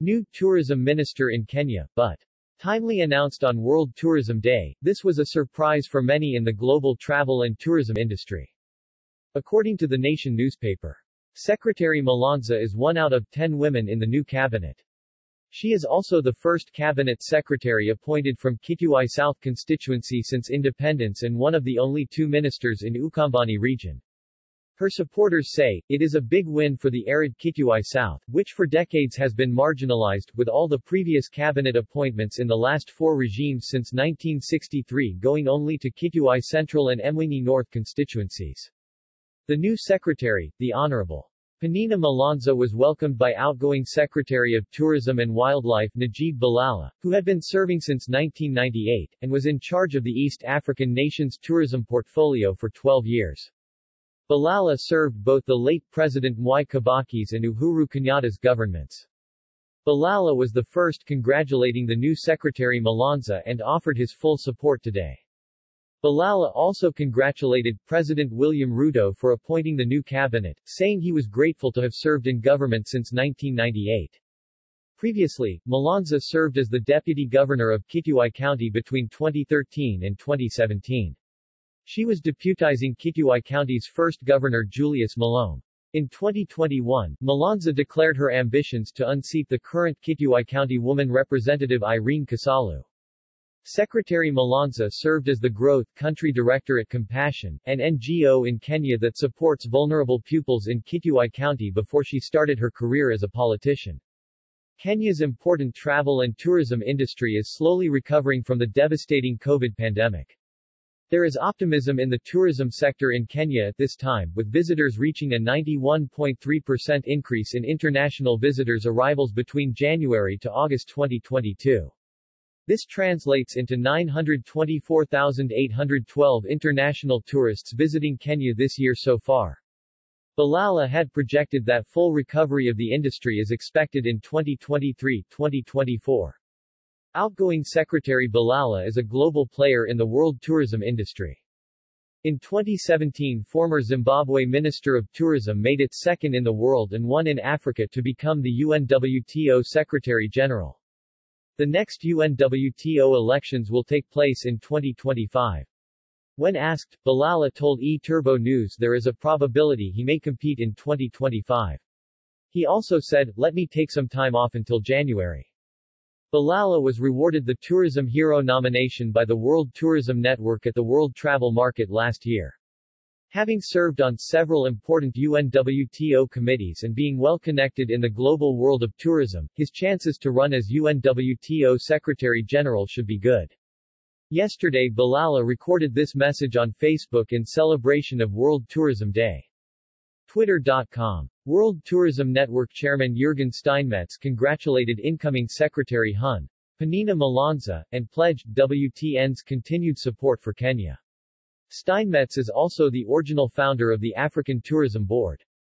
New tourism minister in Kenya, but timely announced on World Tourism Day. This was a surprise for many in the global travel and tourism industry. According to the Nation newspaper, Secretary Malonza is 1 out of 10 women in the new cabinet. She is also the first cabinet secretary appointed from Kitui South constituency since independence and one of the only 2 ministers in Ukambani region. Her supporters say, it is a big win for the arid Kitui South, which for decades has been marginalized, with all the previous cabinet appointments in the last 4 regimes since 1963 going only to Kitui Central and Emwini North constituencies. The new secretary, the Honorable Penina Malonza, was welcomed by outgoing Secretary of Tourism and Wildlife Najib Balala, who had been serving since 1998, and was in charge of the East African nation's tourism portfolio for 12 years. Balala served both the late President Mwai Kibaki's and Uhuru Kenyatta's governments. Balala was the first congratulating the new Secretary Malonza and offered his full support today. Balala also congratulated President William Ruto for appointing the new cabinet, saying he was grateful to have served in government since 1998. Previously, Malonza served as the deputy governor of Kitui County between 2013 and 2017. She was deputizing Kitui County's first governor Julius Malone. In 2021, Malonza declared her ambitions to unseat the current Kitui County woman representative Irene Kasalu. Secretary Malonza served as the Growth Country Director at Compassion, an NGO in Kenya that supports vulnerable pupils in Kitui County before she started her career as a politician. Kenya's important travel and tourism industry is slowly recovering from the devastating COVID pandemic. There is optimism in the tourism sector in Kenya at this time, with visitors reaching a 91.3% increase in international visitors arrivals between January to August 2022. This translates into 924,812 international tourists visiting Kenya this year so far. Balala had projected that full recovery of the industry is expected in 2023-2024. Outgoing Secretary Balala is a global player in the world tourism industry. In 2017, former Zimbabwe Minister of Tourism made it second in the world and one in Africa to become the UNWTO Secretary General. The next UNWTO elections will take place in 2025. When asked, Balala told E-Turbo News there is a probability he may compete in 2025. He also said, "Let me take some time off until January." Balala was rewarded the Tourism Hero nomination by the World Tourism Network at the World Travel Market last year. Having served on several important UNWTO committees and being well connected in the global world of tourism, his chances to run as UNWTO Secretary General should be good. Yesterday, Balala recorded this message on Facebook in celebration of World Tourism Day. Twitter.com. World Tourism Network Chairman Jürgen Steinmetz congratulated incoming Secretary Hun Penina Malonza, and pledged WTN's continued support for Kenya. Steinmetz is also the original founder of the African Tourism Board.